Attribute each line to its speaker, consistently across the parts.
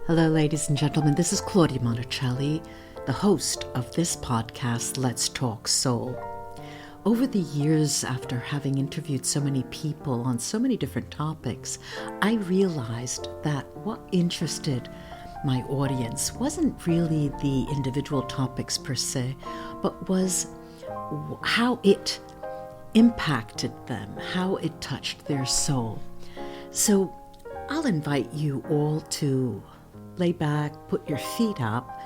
Speaker 1: Hello, ladies and gentlemen. This is Claudia Monticelli, the host of this podcast, Let's Talk Soul. Over the years, after having interviewed so many people on so many different topics, I realized that what interested my audience wasn't really the individual topics per se, but was how it impacted them, how it touched their soul. So I'll invite you all to lay back, put your feet up,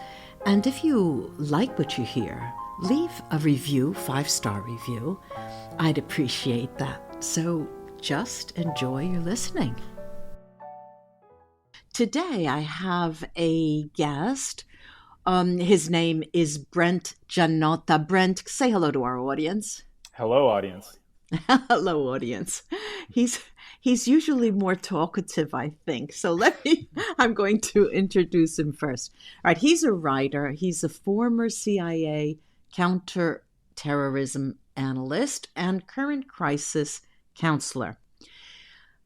Speaker 1: and if you like what you hear, leave a review, 5-star review. I'd appreciate that. So just enjoy your listening. Today I have a guest. His name is Brent Giannotta. Brent, say hello to our audience.
Speaker 2: Hello, audience.
Speaker 1: Hello, audience. He's usually more talkative, I think. So I'm going to introduce him first. All right, he's a writer. He's a former CIA counterterrorism analyst and current crisis counselor.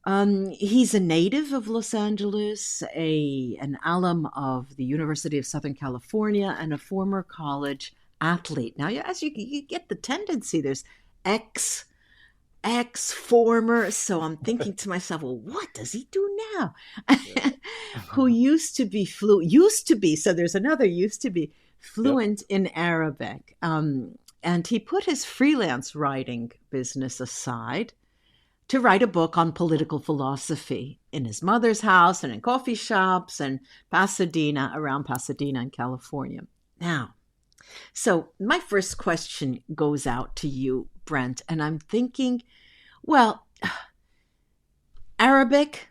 Speaker 1: He's a native of Los Angeles, an alum of the University of Southern California, and a former college athlete. Now, as you get the tendency, there's former. So I'm thinking to myself, well, what does he do now? Who used to be so there's another used to be fluent in Arabic. And he put his freelance writing business aside to write a book on political philosophy in his mother's house and in coffee shops and around Pasadena in California. Now, so my first question goes out to you, Brent, and I'm thinking, well, Arabic,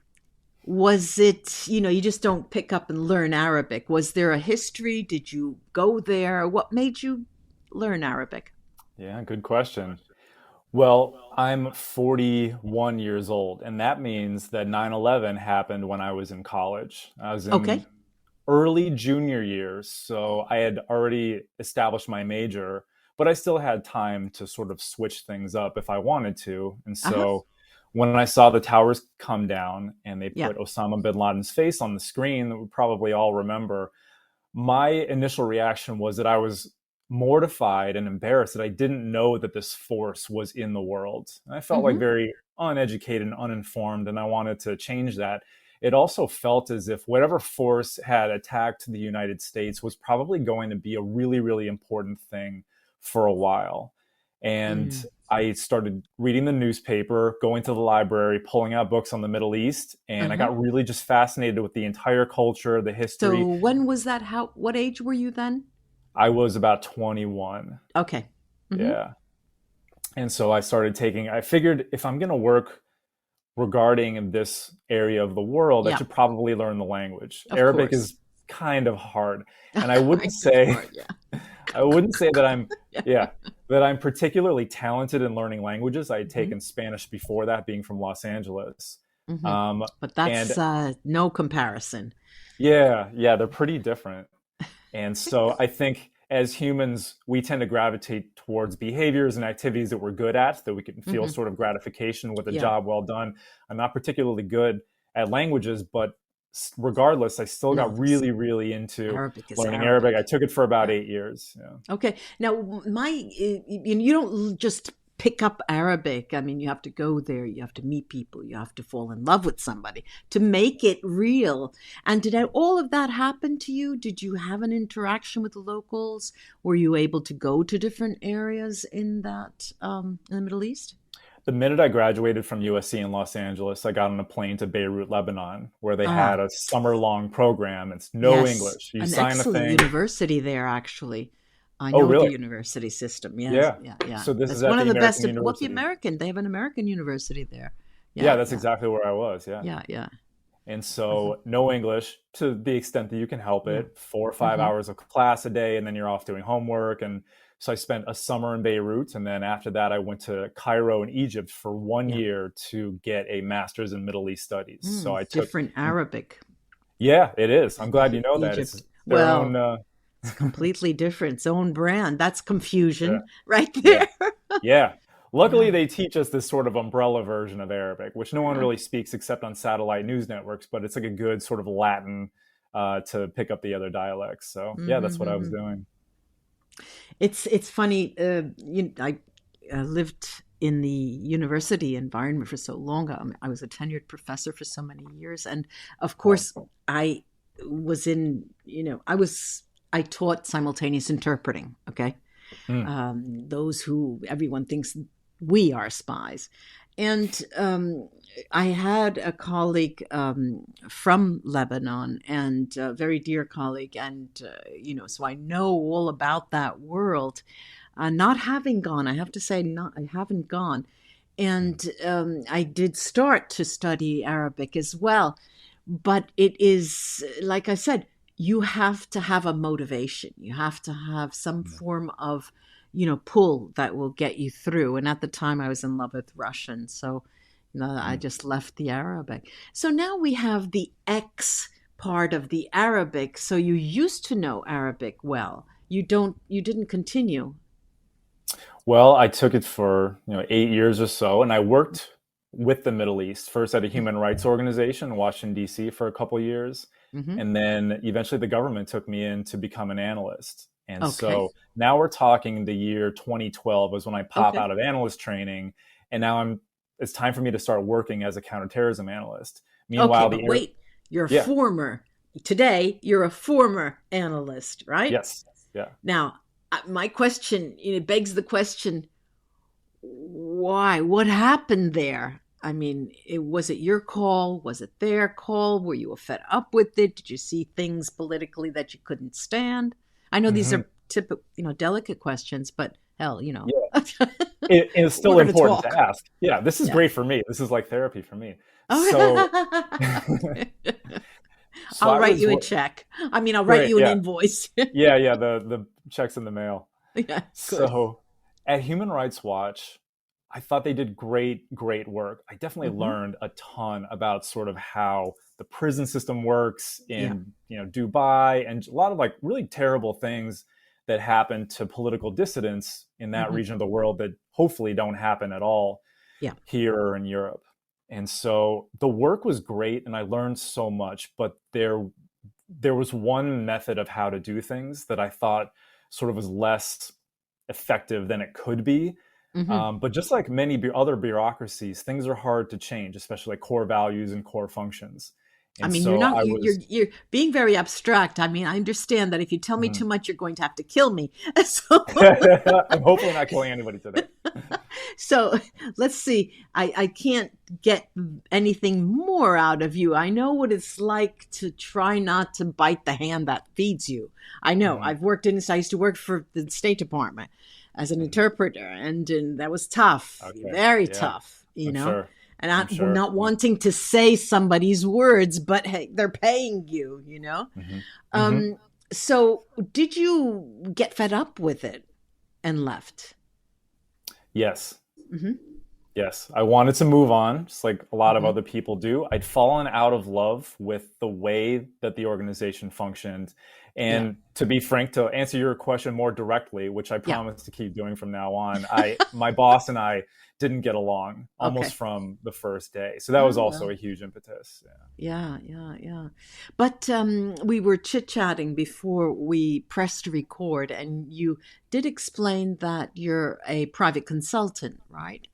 Speaker 1: was it, you just don't pick up and learn Arabic. Was there a history? Did you go there? What made you learn Arabic?
Speaker 2: Yeah, good question. Well, I'm 41 years old, and that means that 9/11 happened when I was in college. I was in early junior years, so I had already established my major, but I still had time to sort of switch things up if I wanted to. And so when I saw the towers come down and they put Osama bin Laden's face on the screen that we probably all remember, my initial reaction was that I was mortified and embarrassed that I didn't know that this force was in the world. And I felt like very uneducated and uninformed, and I wanted to change that. It also felt as if whatever force had attacked the United States was probably going to be a really, really important thing for a while. And I started reading the newspaper, going to the library, pulling out books on the Middle East, and I got really just fascinated with the entire culture, the history.
Speaker 1: So when was that? What age were you then?
Speaker 2: I was about 21.
Speaker 1: Okay.
Speaker 2: Yeah. And so I figured if I'm going to work regarding this area of the world, I should probably learn the language. Arabic is kind of hard. And I wouldn't say that I'm particularly talented in learning languages. I had taken Spanish before that, being from Los Angeles.
Speaker 1: But that's no comparison.
Speaker 2: Yeah, they're pretty different. And so I think as humans, we tend to gravitate towards behaviors and activities that we're good at, that we can feel sort of gratification with a job well done. I'm not particularly good at languages, but regardless, I still got really, really into learning Arabic. I took it for about 8 years. Yeah.
Speaker 1: Okay. Now, you don't just pick up Arabic. I mean, you have to go there. You have to meet people. You have to fall in love with somebody to make it real. And did all of that happen to you? Did you have an interaction with the locals? Were you able to go to different areas in the Middle East?
Speaker 2: The minute I graduated from USC in Los Angeles, I got on a plane to Beirut, Lebanon, where they had a summer-long program. It's English. You sign a thing.
Speaker 1: University there, actually. I know the university system. Yes. Yeah.
Speaker 2: So this is
Speaker 1: one of the best.
Speaker 2: University.
Speaker 1: They have an American university there.
Speaker 2: Yeah, that's exactly where I was. Yeah.
Speaker 1: Yeah.
Speaker 2: And so no English to the extent that you can help it, 4 or 5 hours of class a day, and then you're off doing homework. And so I spent a summer in Beirut. And then after that, I went to Cairo in Egypt for 1 year to get a master's in Middle East studies. So I took
Speaker 1: different Arabic.
Speaker 2: Yeah, it is. I'm glad you know that. It's their own...
Speaker 1: It's completely different. Its own brand. That's confusion right there.
Speaker 2: Yeah. Luckily, they teach us this sort of umbrella version of Arabic, which no one really speaks except on satellite news networks, but it's like a good sort of Latin to pick up the other dialects. So yeah, that's what I was
Speaker 1: Mm-hmm.
Speaker 2: doing.
Speaker 1: It's funny. I lived in the university environment for so long. I was a tenured professor for so many years, and of
Speaker 2: Wow.
Speaker 1: course, I was in. I taught simultaneous interpreting. Okay,
Speaker 2: Mm,
Speaker 1: those who everyone thinks we are spies. And I had a colleague from Lebanon, and a very dear colleague, and so I know all about that world. Not having gone, I have to say, not I haven't gone,
Speaker 2: mm,
Speaker 1: and I did start to study Arabic as well, but it is like I said, you have to have a motivation. You have to have some
Speaker 2: mm,
Speaker 1: form of pull that will get you through. And at the time I was in love with Russian, so I
Speaker 2: mm.
Speaker 1: just left the Arabic. So now we have the X part of the Arabic. So you used to know Arabic well. You didn't continue.
Speaker 2: Well, I took it for 8 years or so, and I worked with the Middle East first at a human rights organization in Washington D.C. for a couple of years,
Speaker 1: Mm-hmm.
Speaker 2: and then eventually the government took me in to become an analyst. And
Speaker 1: Okay.
Speaker 2: so now we're talking the year 2012 was when I pop
Speaker 1: Okay.
Speaker 2: out of analyst training, and now it's time for me to start working as a counterterrorism analyst.
Speaker 1: Okay,
Speaker 2: Meanwhile,
Speaker 1: but wait,
Speaker 2: yeah,
Speaker 1: you're a former analyst, right?
Speaker 2: yes, yeah.
Speaker 1: Now, my question, begs the question, why? What happened there? I mean, was it your call? Was it their call? Were you fed up with it? Did you see things politically that you couldn't stand? I know these
Speaker 2: Hmm.
Speaker 1: are typical, delicate questions, but hell,
Speaker 2: It's
Speaker 1: we're
Speaker 2: still
Speaker 1: going to
Speaker 2: important to
Speaker 1: talk.
Speaker 2: ask. Yeah, this is
Speaker 1: Yeah.
Speaker 2: great for me. This is like therapy for me. So,
Speaker 1: Oh.
Speaker 2: so
Speaker 1: I'll
Speaker 2: I
Speaker 1: write
Speaker 2: was
Speaker 1: you a check. I mean, I'll write
Speaker 2: great.
Speaker 1: you an
Speaker 2: Yeah,
Speaker 1: invoice.
Speaker 2: yeah. The checks in the mail.
Speaker 1: Yeah, good.
Speaker 2: So, at Human Rights Watch, I thought they did great work. I definitely
Speaker 1: Hmm.
Speaker 2: learned a ton about sort of how the prison system works
Speaker 1: Yeah.
Speaker 2: in Dubai, and a lot of like really terrible things that happen to political dissidents in that
Speaker 1: Hmm.
Speaker 2: region of the world that hopefully don't happen at all
Speaker 1: Yeah.
Speaker 2: here or in Europe. And so the work was great and I learned so much, but there was one method of how to do things that I thought sort of was less effective than it could be.
Speaker 1: Hmm.
Speaker 2: But just like many other bureaucracies, things are hard to change, especially like core values and core functions.
Speaker 1: I
Speaker 2: And
Speaker 1: mean, you're
Speaker 2: so
Speaker 1: not
Speaker 2: I
Speaker 1: you're
Speaker 2: was,
Speaker 1: you're being very abstract. I mean, I understand that if you tell me
Speaker 2: mm,
Speaker 1: too much, you're going to have to kill me. So,
Speaker 2: I'm hopefully not killing anybody today.
Speaker 1: so let's see. I can't get anything more out of you. I know what it's like to try not to bite the hand that feeds you. I know.
Speaker 2: Hmm.
Speaker 1: I used to work for the State Department as an
Speaker 2: Hmm.
Speaker 1: interpreter, and that was tough,
Speaker 2: Okay.
Speaker 1: very
Speaker 2: Yeah,
Speaker 1: tough,
Speaker 2: I'm sure.
Speaker 1: and
Speaker 2: I'm sure.
Speaker 1: not
Speaker 2: Yeah.
Speaker 1: wanting to say somebody's words, but hey, they're paying you.
Speaker 2: Hmm. Hmm.
Speaker 1: Um, so did you get fed up with it and left?
Speaker 2: Yes.
Speaker 1: Hmm.
Speaker 2: Yes, I wanted to move on, just like a lot of
Speaker 1: Hmm.
Speaker 2: other people do. I'd fallen out of love with the way that the organization functioned.
Speaker 1: Yeah.
Speaker 2: And to be frank, to answer your question more directly, which I
Speaker 1: Yeah.
Speaker 2: promise to keep doing from now on, my boss and I didn't get along almost
Speaker 1: Okay.
Speaker 2: from the first day. So that was
Speaker 1: Oh
Speaker 2: also
Speaker 1: well.
Speaker 2: a huge impetus. Yeah.
Speaker 1: Yeah, yeah, yeah. But we were chit-chatting before we pressed record, and you did explain that you're a private consultant, right?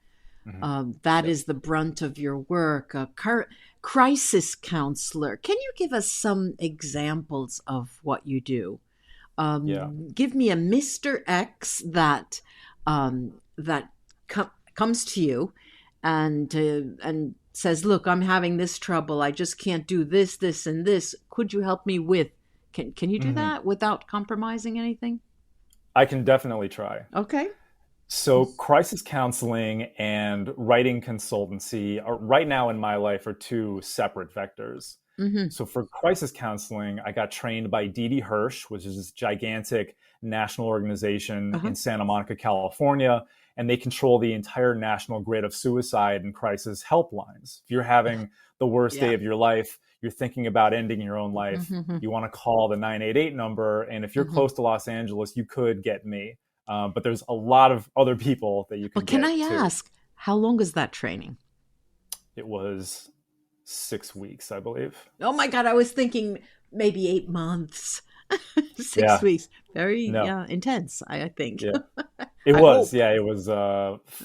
Speaker 2: Hmm.
Speaker 1: That
Speaker 2: Yes.
Speaker 1: is the brunt of your work, a crisis counselor. Can you give us some examples of what you do?
Speaker 2: Yeah.
Speaker 1: Give me a Mr. X that comes to you and says, "Look, I'm having this trouble. I just can't do this, this, and this. Could you help me with?" Can you do
Speaker 2: Hmm.
Speaker 1: that without compromising anything?
Speaker 2: I can definitely try.
Speaker 1: Okay.
Speaker 2: So, crisis counseling and writing consultancy are right now in my life are two separate vectors.
Speaker 1: Mm-hmm.
Speaker 2: So, for crisis counseling, I got trained by Didi Hirsch, which is this gigantic national organization
Speaker 1: Uh-huh.
Speaker 2: in Santa Monica, California, and they control the entire national grid of suicide and crisis helplines. If you're having the worst
Speaker 1: Yeah.
Speaker 2: day of your life, you're thinking about ending your own life,
Speaker 1: Mm-hmm.
Speaker 2: you want to call the 988 number. And if you're
Speaker 1: Mm-hmm.
Speaker 2: close to Los Angeles, you could get me, but there's a lot of other people that you
Speaker 1: But
Speaker 2: could
Speaker 1: can I
Speaker 2: get too.
Speaker 1: ask, how long is that training?
Speaker 2: It was 6 weeks, I believe.
Speaker 1: Oh my God, I was thinking maybe 8 months. Six
Speaker 2: Yeah.
Speaker 1: weeks. Very
Speaker 2: No.
Speaker 1: intense, I think.
Speaker 2: Yeah. It
Speaker 1: I
Speaker 2: was.
Speaker 1: hope.
Speaker 2: Yeah. It was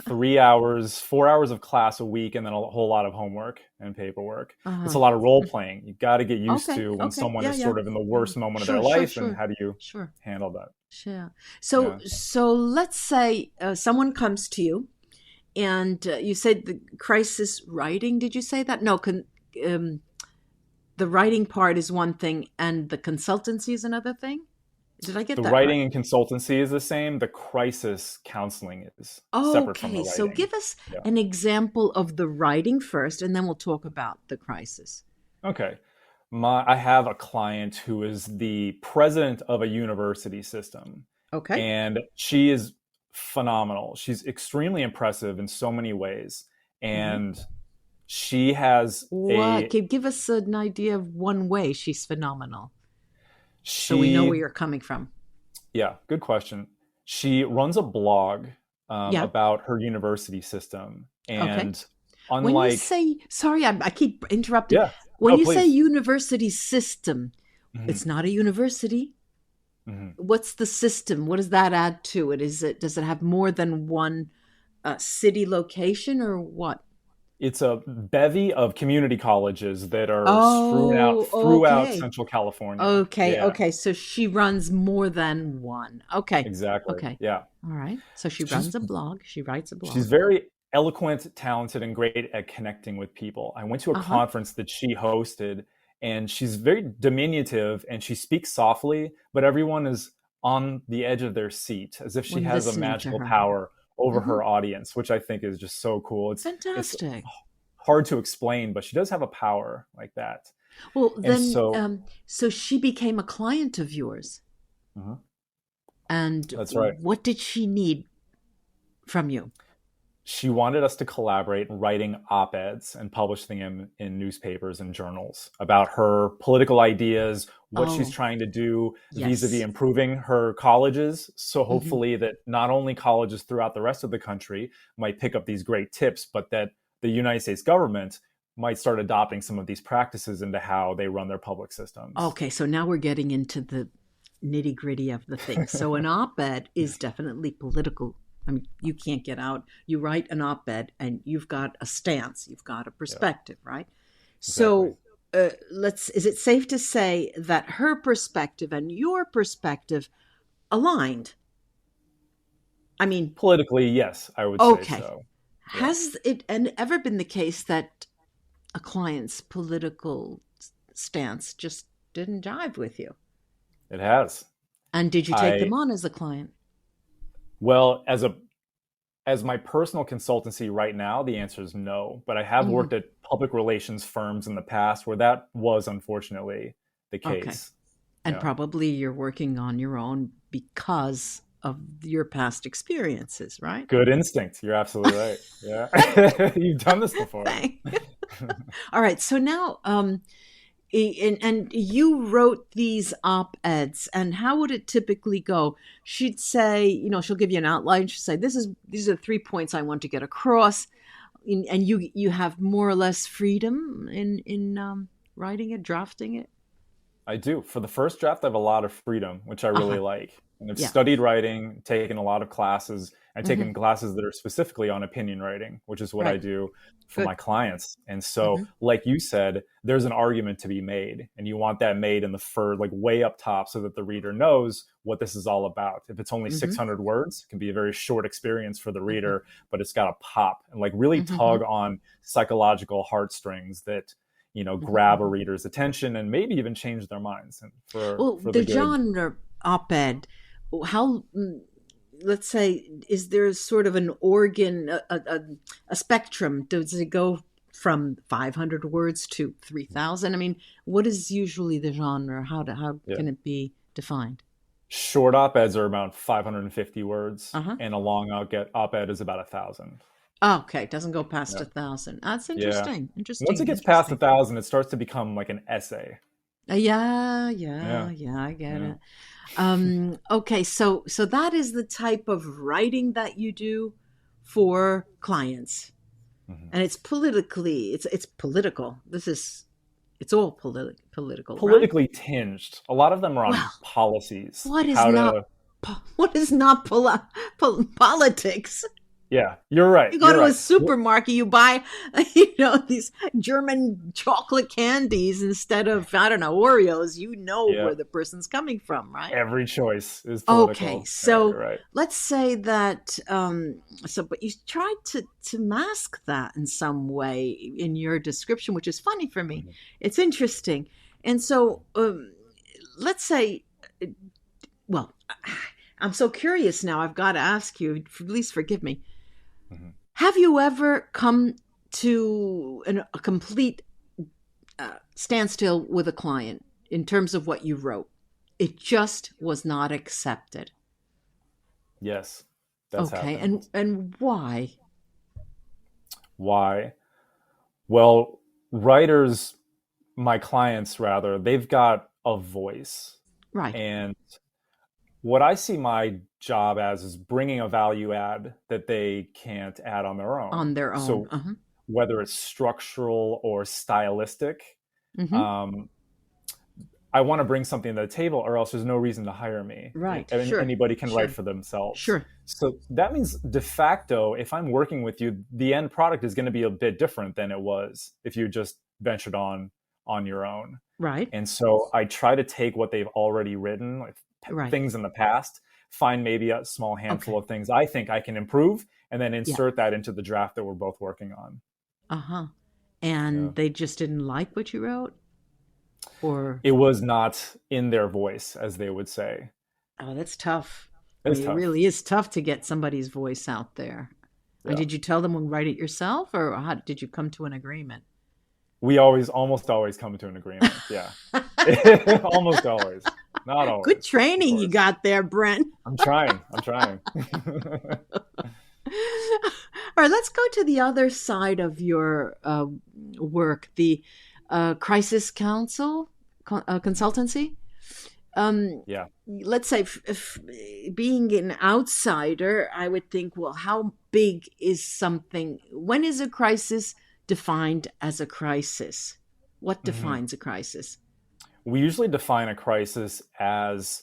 Speaker 2: 3 hours, 4 hours of class a week, and then a whole lot of homework and paperwork. It's
Speaker 1: Uh-huh.
Speaker 2: a lot of role playing. You got to get used
Speaker 1: Okay,
Speaker 2: to when
Speaker 1: okay.
Speaker 2: someone
Speaker 1: Yeah,
Speaker 2: is
Speaker 1: yeah.
Speaker 2: sort of in the
Speaker 1: Yeah.
Speaker 2: worst moment of their
Speaker 1: Sure, sure,
Speaker 2: life, and
Speaker 1: sure.
Speaker 2: how do you
Speaker 1: Sure.
Speaker 2: handle that?
Speaker 1: Sure.
Speaker 2: Yeah.
Speaker 1: So let's say someone comes to you and you said the crisis writing. Did you say that? No, um, the writing part is one thing and the consultancy is another thing. Did I get
Speaker 2: The
Speaker 1: that right?
Speaker 2: writing and consultancy is the same. The crisis counseling is separate from the
Speaker 1: Okay, so
Speaker 2: writing.
Speaker 1: give us
Speaker 2: Yeah.
Speaker 1: an example of the writing first, and then we'll talk about the crisis.
Speaker 2: Okay. I have a client who is the president of a university system,
Speaker 1: Okay.
Speaker 2: and she is phenomenal. She's extremely impressive in so many ways,
Speaker 1: Hmm.
Speaker 2: and she has
Speaker 1: What?
Speaker 2: a
Speaker 1: Give us an idea of one way she's phenomenal, so we know where
Speaker 2: she
Speaker 1: you're coming from.
Speaker 2: yeah, good question. She runs a blog
Speaker 1: Yeah.
Speaker 2: about her university system,
Speaker 1: Okay.
Speaker 2: and
Speaker 1: When you
Speaker 2: unlike
Speaker 1: say, sorry, I keep interrupting.
Speaker 2: yeah,
Speaker 1: When
Speaker 2: no,
Speaker 1: you say
Speaker 2: please.
Speaker 1: university system,
Speaker 2: Mhm,
Speaker 1: it's not a university.
Speaker 2: mhm.
Speaker 1: What's the system? What does that add to it? Does it have more than one city location or what?
Speaker 2: It's a bevy of community colleges that are strewn out
Speaker 1: Oh,
Speaker 2: throughout
Speaker 1: okay.
Speaker 2: Central California.
Speaker 1: Okay,
Speaker 2: Yeah,
Speaker 1: okay. So she runs more than one. Okay,
Speaker 2: exactly.
Speaker 1: okay.
Speaker 2: Yeah.
Speaker 1: All right. So she
Speaker 2: She's
Speaker 1: runs a blog. She writes a
Speaker 2: she's
Speaker 1: blog.
Speaker 2: very eloquent, talented, and great at connecting with people. I went to a
Speaker 1: Uh huh.
Speaker 2: conference that she hosted, and she's very diminutive and she speaks softly, but everyone is on the edge of their seat as if she
Speaker 1: When
Speaker 2: has a
Speaker 1: listening to
Speaker 2: magical
Speaker 1: her.
Speaker 2: power over
Speaker 1: Mm-hmm.
Speaker 2: her audience, which I think is just so cool. It's
Speaker 1: Fantastic.
Speaker 2: hard to explain, but she does have a power like that.
Speaker 1: Well,
Speaker 2: And
Speaker 1: then,
Speaker 2: so
Speaker 1: so she became a client of yours.
Speaker 2: Mhm.
Speaker 1: And
Speaker 2: That's right.
Speaker 1: what did she need from you?
Speaker 2: She wanted us to collaborate in writing op-eds and publishing them in newspapers and journals about her political ideas, what she's
Speaker 1: Oh,
Speaker 2: trying to do vis-a-vis
Speaker 1: yes.
Speaker 2: improving her colleges. So
Speaker 1: Hmm.
Speaker 2: hopefully that not only colleges throughout the rest of the country might pick up these great tips, but that the United States government might start adopting some of these practices into how they run their public systems.
Speaker 1: Okay, so now we're getting into the nitty gritty of the thing. So an op ed is definitely political. I mean, you can't get out. You write an op ed and you've got a stance, you've got a
Speaker 2: Yeah,
Speaker 1: perspective, right?
Speaker 2: exactly.
Speaker 1: So is it safe to say that her perspective and your perspective aligned? I mean,
Speaker 2: Politically, yes, I would say
Speaker 1: okay.
Speaker 2: so. Yeah,
Speaker 1: Has it ever been the case that a client's political stance just didn't jive with you?
Speaker 2: it has.
Speaker 1: And did you take them
Speaker 2: I
Speaker 1: on as a client?
Speaker 2: well, as my personal consultancy right now, the answer is no. But I have
Speaker 1: Hmm.
Speaker 2: worked at public relations firms in the past where that was unfortunately the
Speaker 1: Okay.
Speaker 2: case.
Speaker 1: And
Speaker 2: Yeah.
Speaker 1: probably you're working on your own because of your past experiences, right?
Speaker 2: Good instinct. You're absolutely right. Yeah. You've done this before.
Speaker 1: Thank- All right. So now, and you wrote these op-eds, and how would it typically go? She'd say, she'll give you an outline. She'd say, these are the 3 points I want to get across, and you have more or less freedom in writing it, drafting it.
Speaker 2: I do. For the first draft, I have a lot of freedom, which I
Speaker 1: Uh
Speaker 2: really
Speaker 1: huh.
Speaker 2: like. And I've
Speaker 1: Yeah.
Speaker 2: studied writing, taken a lot of classes, and
Speaker 1: Hmm.
Speaker 2: taken classes that are specifically on opinion writing, which is what I
Speaker 1: Right.
Speaker 2: do for my
Speaker 1: Good.
Speaker 2: clients. And so,
Speaker 1: Hmm.
Speaker 2: like you said, there's an argument to be made, and you want that made in the fur, like way up top, so that the reader knows what this is all about. If it's only
Speaker 1: Hmm.
Speaker 2: 600 words, it can be a very short experience for the
Speaker 1: Hmm.
Speaker 2: reader, but it's got to pop and like really
Speaker 1: Hmm.
Speaker 2: tug on psychological heartstrings that grab a
Speaker 1: Hmm.
Speaker 2: reader's attention and maybe even change their minds and
Speaker 1: Well,
Speaker 2: for the
Speaker 1: the
Speaker 2: good.
Speaker 1: genre op-ed, how, let's say, is there sort of an organ, a spectrum? Does it go from 500 words to 3,000? I mean, what is usually the genre? How
Speaker 2: Yeah.
Speaker 1: can it be defined?
Speaker 2: Short op-eds are about 550 words,
Speaker 1: Uh huh.
Speaker 2: and a long op-ed is about 1,000.
Speaker 1: Okay, doesn't go past
Speaker 2: Yeah.
Speaker 1: 1,000. That's
Speaker 2: Yeah.
Speaker 1: interesting.
Speaker 2: Once it
Speaker 1: Interesting.
Speaker 2: gets past a
Speaker 1: Interesting.
Speaker 2: thousand, it starts to become like an essay.
Speaker 1: Yeah,
Speaker 2: Yeah.
Speaker 1: yeah, yeah. I get
Speaker 2: Yeah.
Speaker 1: it. Okay, so that is the type of writing that you do for clients. and it's politically, it's political. It's all political, right?
Speaker 2: Politically tinged. A lot of them are on
Speaker 1: Well,
Speaker 2: policies,
Speaker 1: what is
Speaker 2: how
Speaker 1: not
Speaker 2: to.
Speaker 1: what is not politics?
Speaker 2: Yeah, you're right.
Speaker 1: You go
Speaker 2: You're
Speaker 1: to a
Speaker 2: right.
Speaker 1: supermarket, you buy, these German chocolate candies instead of, I don't know, Oreos. You know
Speaker 2: Yeah,
Speaker 1: where the person's coming from, right?
Speaker 2: every choice is
Speaker 1: Okay,
Speaker 2: political. Yeah,
Speaker 1: so
Speaker 2: you're right.
Speaker 1: let's say that, but you tried to mask that in some way in your description, which is funny for me.
Speaker 2: Mhm.
Speaker 1: It's interesting. And so, let's say, well, I'm so curious now. I've got to ask you, please forgive me.
Speaker 2: Mhm.
Speaker 1: Have you ever come to a complete standstill with a client in terms of what you wrote? It just was not accepted.
Speaker 2: Yes, that's
Speaker 1: Okay,
Speaker 2: happened.
Speaker 1: and why?
Speaker 2: Why? Well, writers, my clients rather, they've got a voice.
Speaker 1: Right,
Speaker 2: And what I see my job as is bringing a value add that they can't add on their
Speaker 1: on
Speaker 2: own.
Speaker 1: their own.
Speaker 2: So
Speaker 1: Uh-huh.
Speaker 2: whether it's structural or stylistic,
Speaker 1: Mm-hmm.
Speaker 2: um, I want to bring something to the table, or else there's no reason to hire me.
Speaker 1: Right.
Speaker 2: And
Speaker 1: Sure.
Speaker 2: anybody can write
Speaker 1: Sure.
Speaker 2: for themselves.
Speaker 1: Sure.
Speaker 2: So that means de facto, if I'm working with you, the end product is going to be a bit different than it was if you just ventured on your own.
Speaker 1: Right.
Speaker 2: And so I try to take what they've already written, like
Speaker 1: Right.
Speaker 2: things in the past, find maybe a small handful
Speaker 1: Okay.
Speaker 2: of things I think I can improve, and then
Speaker 1: Yeah.
Speaker 2: insert that into the draft that we're both working on.
Speaker 1: Uh-huh.
Speaker 2: Yeah.
Speaker 1: And they just didn't like what you wrote? Or,
Speaker 2: It was not in their voice, as they would say.
Speaker 1: oh, that's tough. I
Speaker 2: It's
Speaker 1: mean, it
Speaker 2: tough.
Speaker 1: really is tough to get somebody's voice out there. And
Speaker 2: Yeah.
Speaker 1: did you tell them to write it yourself, or how did you come to an agreement?
Speaker 2: We almost always come to an agreement. Yeah. Almost always. Not
Speaker 1: Good
Speaker 2: always, of
Speaker 1: training you
Speaker 2: course.
Speaker 1: got there, Brent.
Speaker 2: I'm trying. I'm trying.
Speaker 1: All right, let's go to the other side of your work, the crisis council consultancy.
Speaker 2: Yeah.
Speaker 1: Let's say, if being an outsider, I would think, well, how big is something? When is a crisis defined as a crisis? What
Speaker 2: Mhm.
Speaker 1: defines a crisis?
Speaker 2: We usually define a crisis as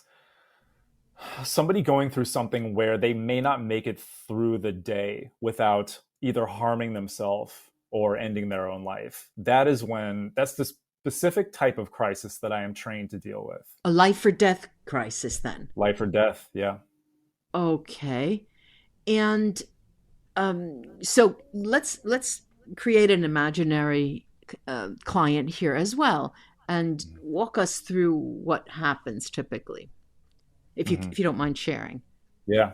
Speaker 2: somebody going through something where they may not make it through the day without either harming themselves or ending their own life. That's the specific type of crisis that I am trained to deal with.
Speaker 1: A life or death crisis, then.
Speaker 2: Life or death, yeah.
Speaker 1: Okay. And so let's create an imaginary client here as well, and walk us through what happens typically,
Speaker 2: Mm-hmm.
Speaker 1: if you don't mind sharing.
Speaker 2: Yeah.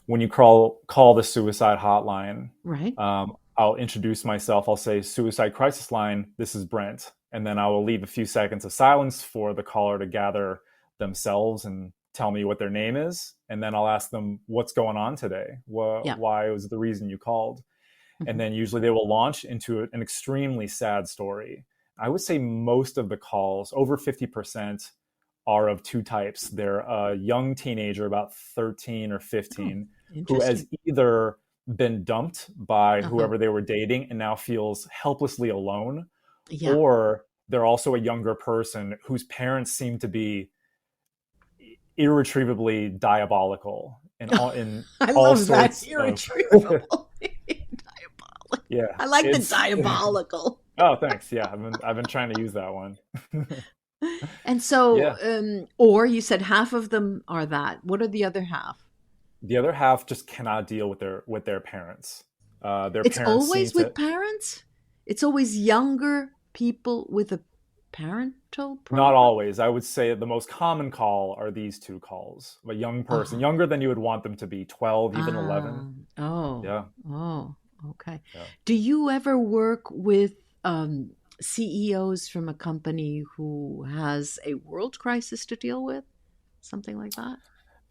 Speaker 2: When you call the suicide hotline,
Speaker 1: Right.
Speaker 2: I'll introduce myself. I'll say, "Suicide crisis line, this is Brent." And then I will leave a few seconds of silence for the caller to gather themselves and tell me what their name is. And then I'll ask them, "What's going on today?
Speaker 1: Yeah.
Speaker 2: Why was the reason you called?" And
Speaker 1: Mhm.
Speaker 2: then usually they will launch into an extremely sad story. I would say most of the calls, over 50%, are of two types. They're a young teenager, about 13 or
Speaker 1: Oh,
Speaker 2: 15, who has
Speaker 1: interesting.
Speaker 2: either been dumped by
Speaker 1: Uh-huh.
Speaker 2: whoever they were dating and now feels helplessly alone,
Speaker 1: Yeah.
Speaker 2: or they're also a younger person whose parents seem to be irretrievably diabolical in
Speaker 1: I
Speaker 2: all
Speaker 1: love that.
Speaker 2: sorts of.
Speaker 1: Irretrievable. Diabolical.
Speaker 2: Yeah,
Speaker 1: I like the
Speaker 2: it's
Speaker 1: diabolical.
Speaker 2: oh, thanks. Yeah, I've been trying to use that one.
Speaker 1: And so,
Speaker 2: Yeah.
Speaker 1: or you said half of them are that. What are the other half?
Speaker 2: The other half just cannot deal with their parents. Their
Speaker 1: It's
Speaker 2: parents seem
Speaker 1: always
Speaker 2: to.
Speaker 1: with parents? It's always younger people with a parental
Speaker 2: Not
Speaker 1: problem?
Speaker 2: always. I would say the most common call are these two calls. A young person,
Speaker 1: Uh-huh.
Speaker 2: younger than you would want them to be, 12, even 11.
Speaker 1: Oh,
Speaker 2: Yeah.
Speaker 1: oh, okay.
Speaker 2: Yeah.
Speaker 1: Do you ever work with CEOs from a company who has a world crisis to deal with? Something like that?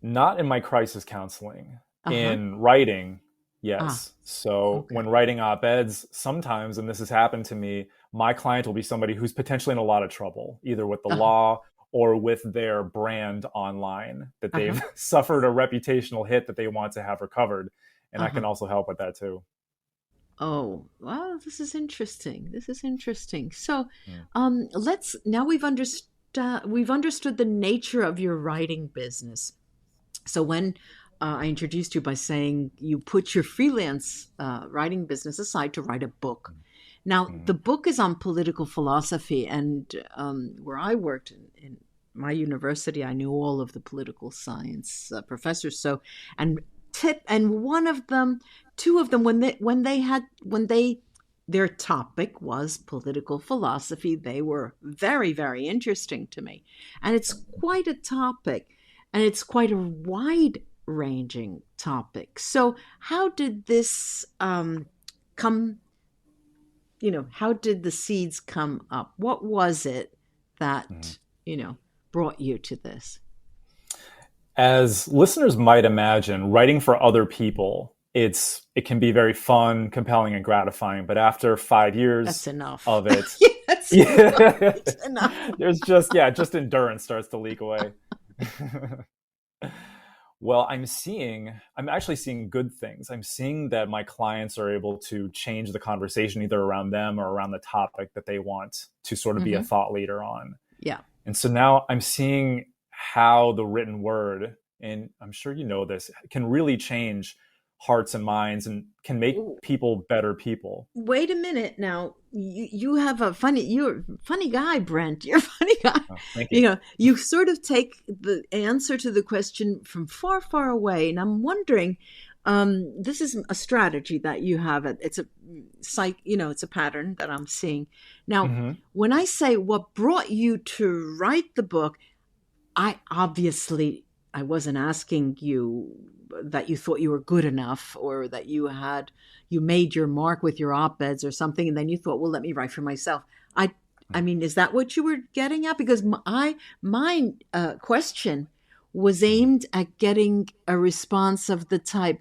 Speaker 2: Not in my crisis counseling.
Speaker 1: Uh-huh.
Speaker 2: In writing,
Speaker 1: Ah,
Speaker 2: yes. So
Speaker 1: okay.
Speaker 2: when writing op-eds, sometimes, and this has happened to me, my client will be somebody who's potentially in a lot of trouble, either with the
Speaker 1: Uh-huh.
Speaker 2: law or with their brand online, that
Speaker 1: Uh-huh.
Speaker 2: they've suffered a reputational hit that they want to have recovered. And I
Speaker 1: Uh-huh.
Speaker 2: can also help with that too.
Speaker 1: Oh, well, this is interesting. This is interesting. So,
Speaker 2: Mm,
Speaker 1: let's now we've understood the nature of your writing business. So when I introduced you by saying you put your freelance writing business aside to write a book. Now,
Speaker 2: mm,
Speaker 1: the book is on political philosophy, and where I worked in my university, I knew all of the political science professors. So, and and one of them, two of them, when they their topic was political philosophy, they were very, very interesting to me, and it's quite a topic, and it's quite a wide ranging topic. So, how did this come? How did the seeds come up? What was it
Speaker 2: mm.
Speaker 1: that, brought you to this?
Speaker 2: As listeners might imagine, writing for other people, it can be very fun, compelling, and gratifying. But after 5 years
Speaker 1: That's enough.
Speaker 2: of it,
Speaker 1: Yes,
Speaker 2: yeah,
Speaker 1: that's enough.
Speaker 2: there's just endurance starts to leak away. Well, I'm actually seeing good things. I'm seeing that my clients are able to change the conversation either around them or around the topic that they want to sort of be a
Speaker 1: Hmm.
Speaker 2: thought leader on.
Speaker 1: Yeah.
Speaker 2: And so now I'm seeing how the written word, and I'm sure you know this, can really change hearts and minds and can make
Speaker 1: Ooh,
Speaker 2: people better people.
Speaker 1: wait a minute now. You're a funny guy, Brent. You're a funny guy.
Speaker 2: Oh, thank you.
Speaker 1: You sort of take the answer to the question from far, far away. And I'm wondering, this is a strategy that you have. It's a it's a pattern that I'm seeing. Now,
Speaker 2: Hmm.
Speaker 1: when I say what brought you to write the book, I wasn't asking you that you thought you were good enough, or that you made your mark with your op-eds or something, and then you thought, well, let me write for myself. I I mean, is that what you were getting at? Because my question was aimed at getting a response of the type,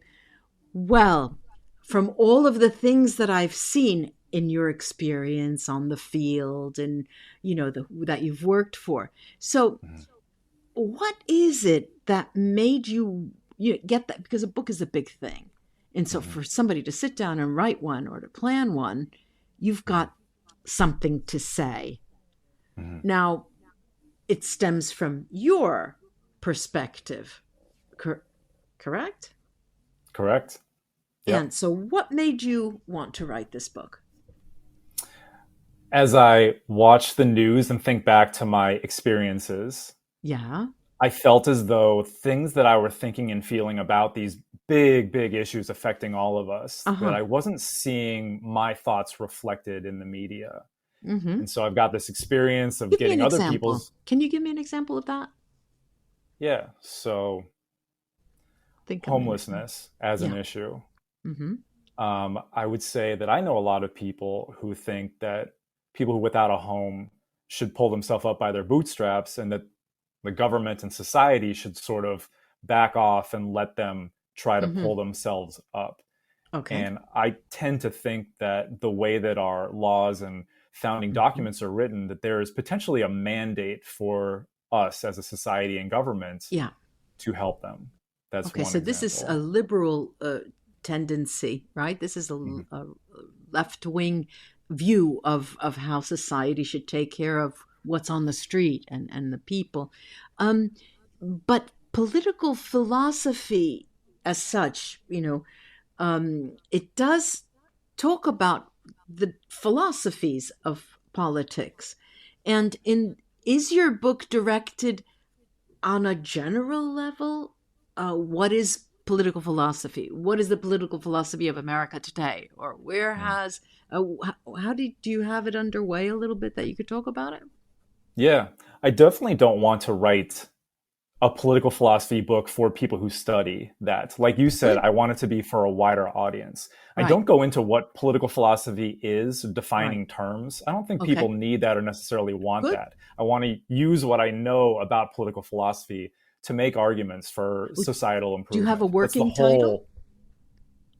Speaker 1: well, from all of the things that I've seen in your experience on the field, and that you've worked for. So what is it that made you get that? Because a book is a big thing. And so
Speaker 2: Hmm.
Speaker 1: for somebody to sit down and write one or to plan one, you've got something to say.
Speaker 2: Hmm.
Speaker 1: Now, it stems from your perspective, cor- correct?
Speaker 2: Correct. Yep.
Speaker 1: And so what made you want to write this book?
Speaker 2: As I watch the news and think back to my experiences,
Speaker 1: Yeah.
Speaker 2: I felt as though things that I were thinking and feeling about these big, big issues affecting all of us, that
Speaker 1: Uh-huh.
Speaker 2: I wasn't seeing my thoughts reflected in the media.
Speaker 1: Mm-hmm.
Speaker 2: And so I've got this experience of
Speaker 1: Give me
Speaker 2: getting
Speaker 1: an
Speaker 2: other
Speaker 1: example.
Speaker 2: people's,
Speaker 1: Can you give me an example of that?
Speaker 2: yeah, so
Speaker 1: Think of an example.
Speaker 2: homelessness as an
Speaker 1: Yeah.
Speaker 2: issue.
Speaker 1: Mm-hmm.
Speaker 2: I would say that I know a lot of people who think that people who without a home should pull themselves up by their bootstraps, and that the government and society should sort of back off and let them try to
Speaker 1: Mm-hmm.
Speaker 2: pull themselves up.
Speaker 1: Okay.
Speaker 2: And I tend to think that the way that our laws and founding
Speaker 1: Mm-hmm.
Speaker 2: documents are written, that there is potentially a mandate for us as a society and government
Speaker 1: Yeah.
Speaker 2: to help them. That's
Speaker 1: Okay.
Speaker 2: one
Speaker 1: So this is a
Speaker 2: example.
Speaker 1: liberal tendency, right? This is
Speaker 2: Hmm.
Speaker 1: a left wing view of how society should take care of what's on the street and the people. Um, but political philosophy, as such, it does talk about the philosophies of politics. And in is your book directed on a general level? What is political philosophy? What is the political philosophy of America today? Or where has how do you have it underway a little bit that you could talk about it?
Speaker 2: Yeah, I definitely don't want to write a political philosophy book for people who study that. Like you said,
Speaker 1: Good.
Speaker 2: I want it to be for a wider audience. I
Speaker 1: Right.
Speaker 2: don't go into what political philosophy is,
Speaker 1: Right.
Speaker 2: defining terms. I don't think people
Speaker 1: Okay.
Speaker 2: need that or necessarily want
Speaker 1: Good.
Speaker 2: that. I want to use what I know about political philosophy to make arguments for
Speaker 1: Well,
Speaker 2: societal
Speaker 1: do you have a
Speaker 2: improvement. That's the
Speaker 1: working title?
Speaker 2: whole,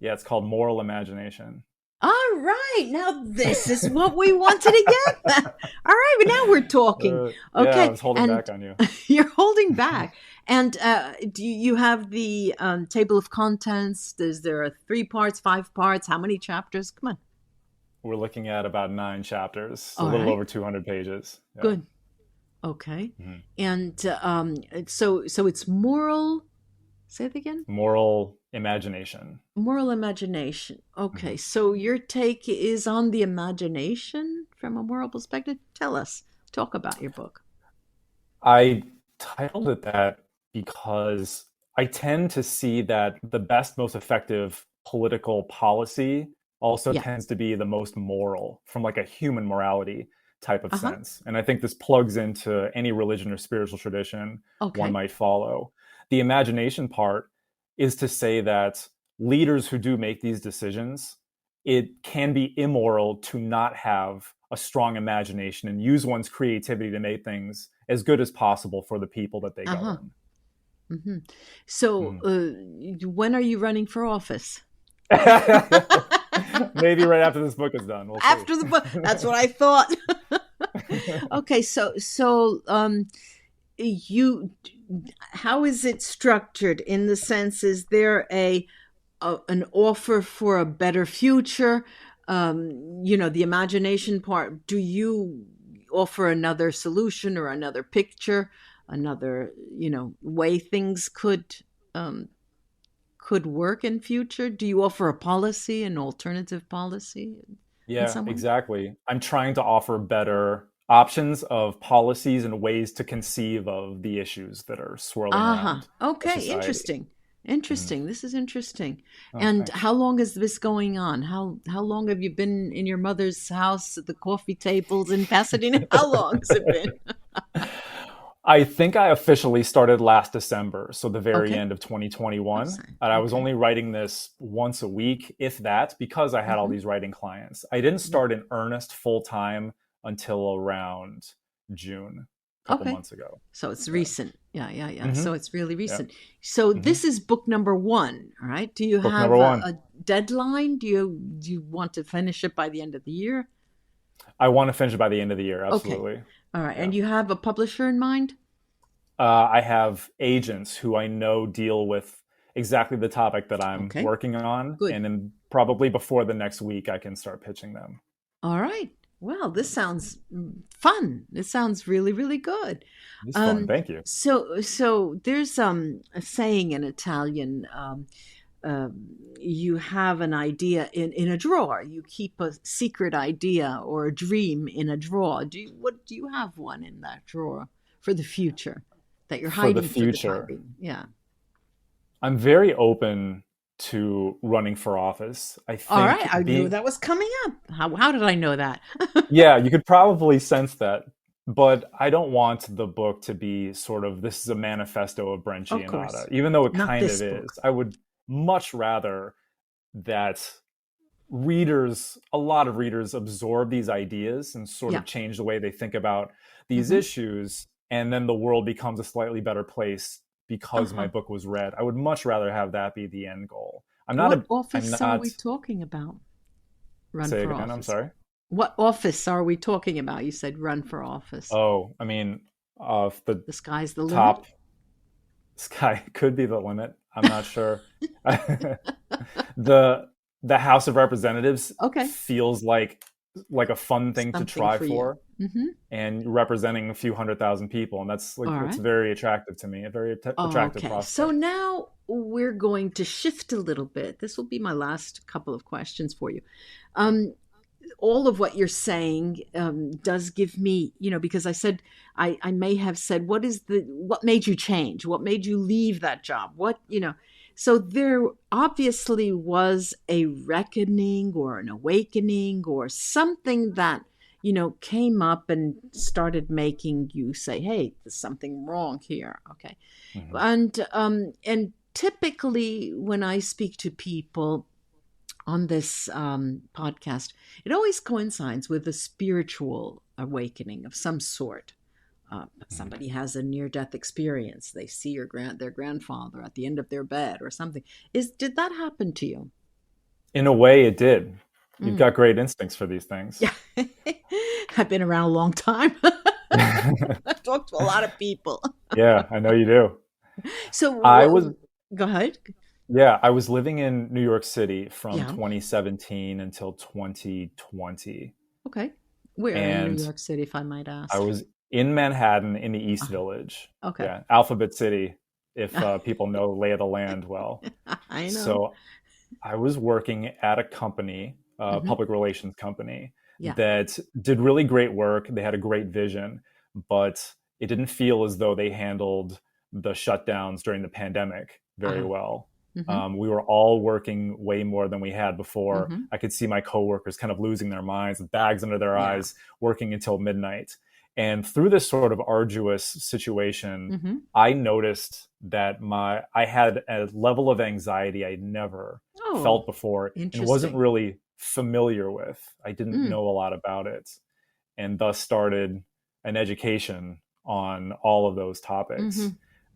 Speaker 2: yeah, it's called moral imagination.
Speaker 1: All right. Now this is what we wanted to get. All right, but now we're talking.
Speaker 2: Yeah, I
Speaker 1: Okay.
Speaker 2: was holding
Speaker 1: And
Speaker 2: back on you.
Speaker 1: you're holding back. And do you have the table of contents? Is there 3 parts, 5 parts? How many chapters? Come on.
Speaker 2: We're looking at about 9 chapters, a
Speaker 1: All
Speaker 2: little
Speaker 1: right.
Speaker 2: over 200 pages. Yeah.
Speaker 1: Good. Okay.
Speaker 2: Mhm.
Speaker 1: And so it's moral. Say it again.
Speaker 2: Moral imagination.
Speaker 1: Moral imagination. Okay.
Speaker 2: Mhm.
Speaker 1: So your take is on the imagination from a moral perspective. Tell us. Talk about your book.
Speaker 2: I titled it that because I tend to see that the best, most effective political policy also
Speaker 1: Yeah.
Speaker 2: tends to be the most moral from like a human morality type of
Speaker 1: Uh-huh.
Speaker 2: sense. And I think this plugs into any religion or spiritual tradition one
Speaker 1: Okay.
Speaker 2: might follow. The imagination part is to say that leaders who do make these decisions, it can be immoral to not have a strong imagination and use one's creativity to make things as good as possible for the people that they
Speaker 1: Uh-huh.
Speaker 2: govern.
Speaker 1: Hmm. So,
Speaker 2: Mhm.
Speaker 1: when are you running for office?
Speaker 2: Maybe right after this book is done. We'll see.
Speaker 1: After the book. That's what I thought. Okay, so you how is it structured in the sense is there an offer for a better future? The imagination part. Do you offer another solution or another picture, another, way things um, could work in future? Do you offer a policy, an alternative policy in
Speaker 2: Yeah,
Speaker 1: some way?
Speaker 2: exactly. I'm trying to offer better options of policies and ways to conceive of the issues that are swirling
Speaker 1: Aha.
Speaker 2: around our
Speaker 1: Okay,
Speaker 2: society.
Speaker 1: interesting.
Speaker 2: Mhm.
Speaker 1: Interesting. This is interesting.
Speaker 2: Oh,
Speaker 1: And
Speaker 2: thanks.
Speaker 1: how long is this going on? How long have you been in your mother's house at the coffee tables in Pasadena? How long has it been?
Speaker 2: I think I officially started last December, so the very
Speaker 1: Okay.
Speaker 2: end of
Speaker 1: I'll
Speaker 2: 2021.
Speaker 1: say.
Speaker 2: And I was
Speaker 1: Okay.
Speaker 2: only writing this once a week, if that, because I had all
Speaker 1: Mm-hmm.
Speaker 2: these writing clients. I didn't
Speaker 1: Yeah.
Speaker 2: start in earnest full time until around June, a couple
Speaker 1: Okay.
Speaker 2: months ago.
Speaker 1: So it's
Speaker 2: Yeah.
Speaker 1: recent. Yeah, yeah, yeah.
Speaker 2: Hmm.
Speaker 1: So it's really
Speaker 2: Yeah.
Speaker 1: recent. So
Speaker 2: Hmm.
Speaker 1: this is book number one, all right? Do you
Speaker 2: Book number
Speaker 1: have
Speaker 2: one.
Speaker 1: a deadline? Do you want to finish it by the end of the year?
Speaker 2: I want to finish it by the end of the year.
Speaker 1: Okay.
Speaker 2: Absolutely.
Speaker 1: All right.
Speaker 2: Yeah.
Speaker 1: And you have a publisher in mind?
Speaker 2: I have agents who I know deal with exactly the topic that I'm
Speaker 1: Okay.
Speaker 2: working on.
Speaker 1: Good.
Speaker 2: And then probably before the next week, I can start pitching them.
Speaker 1: All right. Well, this sounds fun. This sounds really, really good.
Speaker 2: It's fun.
Speaker 1: Um,
Speaker 2: Thank you.
Speaker 1: so there's a saying in Italian. You have an idea in a drawer. You keep a secret idea or a dream in a drawer. Do you have one in that drawer for the future that you're
Speaker 2: For the
Speaker 1: hiding for the time
Speaker 2: future,
Speaker 1: being? Yeah.
Speaker 2: I'm very open to running for office. I
Speaker 1: All right.
Speaker 2: think
Speaker 1: I knew
Speaker 2: being,
Speaker 1: that was coming up. How did I know that?
Speaker 2: yeah, you could probably sense that, but I don't want the book to be sort of this is a manifesto of Brent
Speaker 1: Of
Speaker 2: Giannotta,
Speaker 1: course.
Speaker 2: even though it
Speaker 1: Not
Speaker 2: kind
Speaker 1: this
Speaker 2: of
Speaker 1: book.
Speaker 2: is. I would much rather that readers, a lot of readers, absorb these ideas and sort
Speaker 1: Yeah.
Speaker 2: of change the way they think about these
Speaker 1: Mm-hmm.
Speaker 2: issues, and then the world becomes a slightly better place because my
Speaker 1: Uh-huh.
Speaker 2: book was read. I would much rather have that be the end goal.
Speaker 1: What
Speaker 2: I'm
Speaker 1: office are we
Speaker 2: not,
Speaker 1: talking about? Run
Speaker 2: say
Speaker 1: for
Speaker 2: again, I'm
Speaker 1: office.
Speaker 2: sorry.
Speaker 1: What office are we talking about? You said run for office.
Speaker 2: Oh, I mean, the
Speaker 1: The sky's the limit?
Speaker 2: top sky could be the limit. I'm not sure. the the House of Representatives
Speaker 1: Okay.
Speaker 2: feels like a fun thing to
Speaker 1: Something
Speaker 2: try
Speaker 1: for you.
Speaker 2: for,
Speaker 1: Mm-hmm.
Speaker 2: and representing a few 100,000 people, and that's like
Speaker 1: All
Speaker 2: it's
Speaker 1: right.
Speaker 2: very attractive to me, a very attractive
Speaker 1: Okay. So
Speaker 2: prospect.
Speaker 1: now we're going to shift a little bit. This will be my last couple of questions for you. Um, all of what you're saying does give me, because I said I may have said, what made you change? What made you leave that job? So there obviously was a reckoning or an awakening or something that came up and started making you say, "Hey, there's something wrong here." Okay,
Speaker 2: Hmm.
Speaker 1: and typically when I speak to people on this podcast, it always coincides with a spiritual awakening of some sort.
Speaker 2: Hmm.
Speaker 1: Somebody has a near-death experience; they see their grandfather at the end of their bed or something. Did that happen to you?
Speaker 2: In a way, it did. You've
Speaker 1: Mm.
Speaker 2: got great instincts for these things.
Speaker 1: Yeah, I've been around a long time. I've talked to a lot of people.
Speaker 2: Yeah, I know you do.
Speaker 1: So
Speaker 2: I was,
Speaker 1: go ahead.
Speaker 2: yeah, I was living in New York City from
Speaker 1: Yeah.
Speaker 2: 2017 until 2020.
Speaker 1: Okay. Where in New
Speaker 2: And
Speaker 1: York City, if I might
Speaker 2: I
Speaker 1: ask?
Speaker 2: was in Manhattan in the East
Speaker 1: Uh-huh.
Speaker 2: Village.
Speaker 1: Okay.
Speaker 2: Yeah, Alphabet City, if people know lay of the land well.
Speaker 1: I know.
Speaker 2: So I was working at a company, a
Speaker 1: Hmm.
Speaker 2: public relations company,
Speaker 1: Yeah.
Speaker 2: that did really great work. They had a great vision, but it didn't feel as though they handled the shutdowns during the pandemic very
Speaker 1: Uh-huh.
Speaker 2: well.
Speaker 1: Hmm.
Speaker 2: We were all working way more than we had before.
Speaker 1: Hmm.
Speaker 2: I could see my coworkers kind of losing their minds, with bags under their
Speaker 1: Yeah.
Speaker 2: eyes, working until midnight. And through this sort of arduous situation,
Speaker 1: Hmm.
Speaker 2: I noticed that I had a level of anxiety I never
Speaker 1: Oh,
Speaker 2: felt before and wasn't
Speaker 1: interesting.
Speaker 2: really familiar with. I didn't
Speaker 1: Mm.
Speaker 2: know a lot about it, and thus started an education on all of those topics.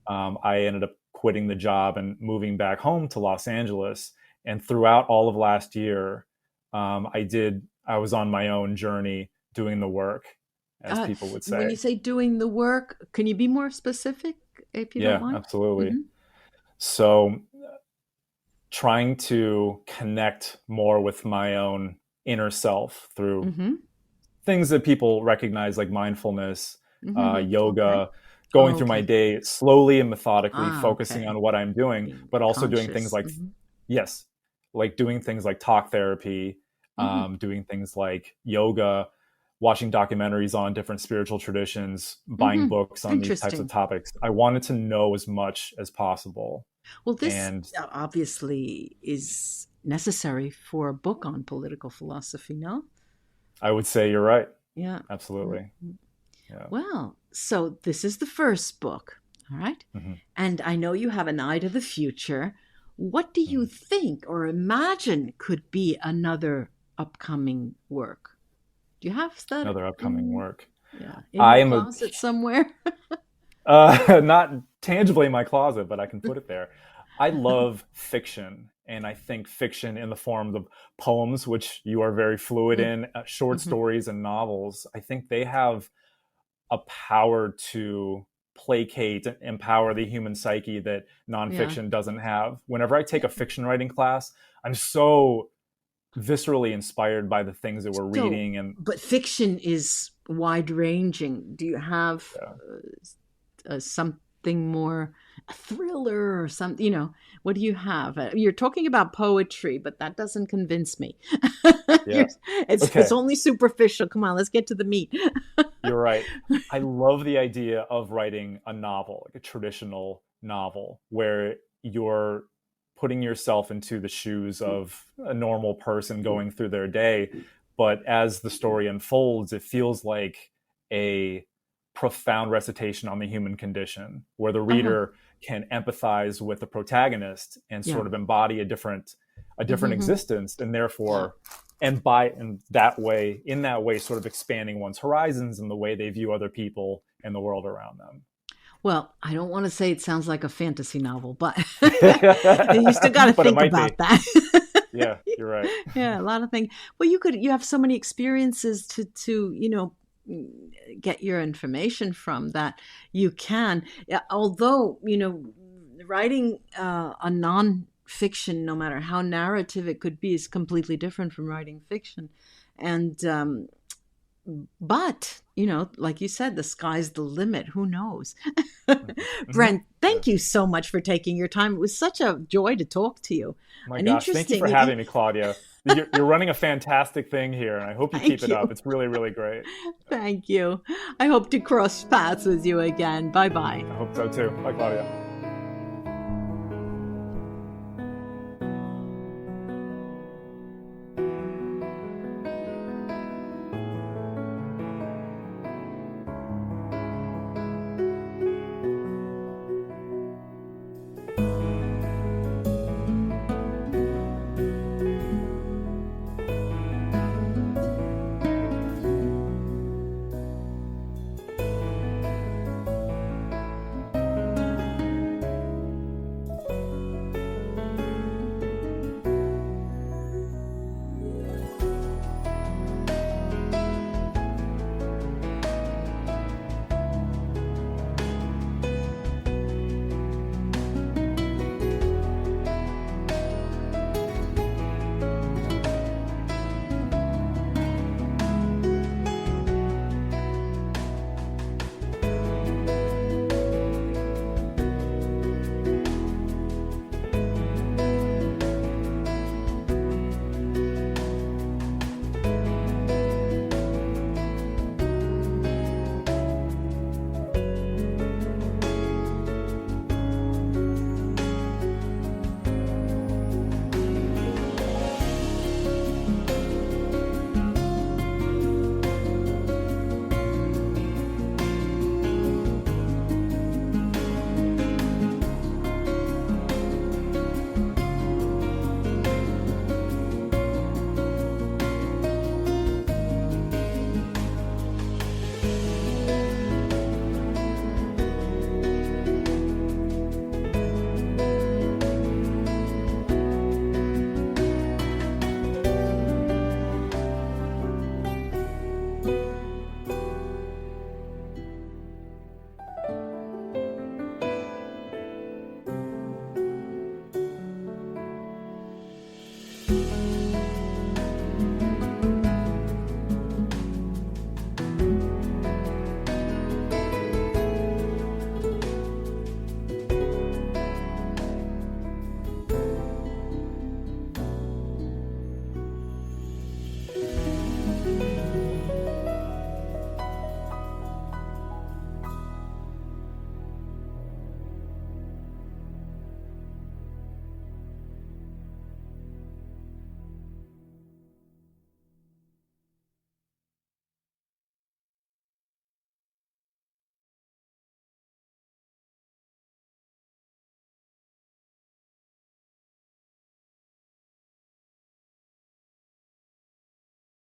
Speaker 1: Hmm.
Speaker 2: I ended up quitting the job and moving back home to Los Angeles. And throughout all of last year, I was on my own journey doing the work, as people would
Speaker 1: When you
Speaker 2: say.
Speaker 1: say doing the work, can you be more specific if you don't
Speaker 2: Yeah,
Speaker 1: mind?
Speaker 2: absolutely.
Speaker 1: Hmm.
Speaker 2: So trying to connect more with my own inner self through
Speaker 1: Hmm.
Speaker 2: things that people recognize like mindfulness,
Speaker 1: Hmm. Okay.
Speaker 2: yoga, going through my
Speaker 1: Okay.
Speaker 2: day slowly and methodically,
Speaker 1: Ah,
Speaker 2: focusing
Speaker 1: okay.
Speaker 2: on what I'm doing,
Speaker 1: Being
Speaker 2: but also doing things
Speaker 1: conscious.
Speaker 2: like,
Speaker 1: Hmm.
Speaker 2: yes, like doing things like talk therapy,
Speaker 1: Hmm.
Speaker 2: doing things like yoga, watching documentaries on different spiritual traditions, buying
Speaker 1: Hmm.
Speaker 2: books on these types of
Speaker 1: Interesting.
Speaker 2: topics. I wanted to know as much as possible.
Speaker 1: Well, this
Speaker 2: And
Speaker 1: obviously is necessary for a book on political philosophy, no?
Speaker 2: I would say you're right.
Speaker 1: Yeah.
Speaker 2: Absolutely.
Speaker 1: Mhm.
Speaker 2: Yeah.
Speaker 1: Well, so this is the first book, all right?
Speaker 2: Mm-hmm.
Speaker 1: And I know you have an eye to the future. What do you
Speaker 2: Mm-hmm.
Speaker 1: think or imagine could be another upcoming work? Do you have that
Speaker 2: Another upcoming
Speaker 1: in,
Speaker 2: work.
Speaker 1: yeah, in
Speaker 2: I
Speaker 1: your
Speaker 2: am a
Speaker 1: closet somewhere?
Speaker 2: not tangibly in my closet, but I can put it there. I love fiction, and I think fiction in the forms of poems, which you are very fluid in, short
Speaker 1: Mm-hmm.
Speaker 2: stories and novels. I think they have a power to placate and empower the human psyche that
Speaker 1: Yeah.
Speaker 2: nonfiction doesn't have. Whenever I take
Speaker 1: Yeah.
Speaker 2: a fiction writing class, I'm so viscerally inspired by the things that we're
Speaker 1: So,
Speaker 2: reading. And
Speaker 1: but fiction is wide ranging. Do you have
Speaker 2: yeah,
Speaker 1: something more, a thriller or something? What do you have? You're talking about poetry, but that doesn't convince me.
Speaker 2: yeah.
Speaker 1: It's
Speaker 2: Okay,
Speaker 1: only superficial. Come on, let's get to the meat.
Speaker 2: you're right. I love the idea of writing a novel, like a traditional novel, where you're putting yourself into the shoes of a normal person going through their day. But as the story unfolds, it feels like a profound recitation on the human condition, where the
Speaker 1: Uh-huh.
Speaker 2: reader can empathize with the protagonist and
Speaker 1: Yeah.
Speaker 2: sort of embody a different
Speaker 1: Mm-hmm.
Speaker 2: existence, and
Speaker 1: Yeah.
Speaker 2: therefore and by in that way sort of expanding one's horizons and the way they view other people and the world around them.
Speaker 1: Well, I don't want to say it sounds like a fantasy novel, but you still got to
Speaker 2: But it
Speaker 1: think
Speaker 2: might be.
Speaker 1: about that.
Speaker 2: Yeah, you're right.
Speaker 1: Yeah, a lot of things. Well, you have so many experiences to get your information from that you can. Yeah, although writing a non-fiction, no matter how narrative it could be, is completely different from writing fiction, and but like you said, the sky's the limit. Who knows?
Speaker 2: Mm-hmm.
Speaker 1: Brent,
Speaker 2: Yeah.
Speaker 1: thank you so much for taking your time. It was such a joy to talk to you.
Speaker 2: My
Speaker 1: An
Speaker 2: gosh, thank you for
Speaker 1: interesting.
Speaker 2: having me, Claudia. You're running a fantastic thing here, and I hope you keep
Speaker 1: Thank
Speaker 2: it up.
Speaker 1: you.
Speaker 2: It's really, really great.
Speaker 1: Thank you. I hope to cross paths with you again. Bye bye.
Speaker 2: I hope so too. Bye, Claudia.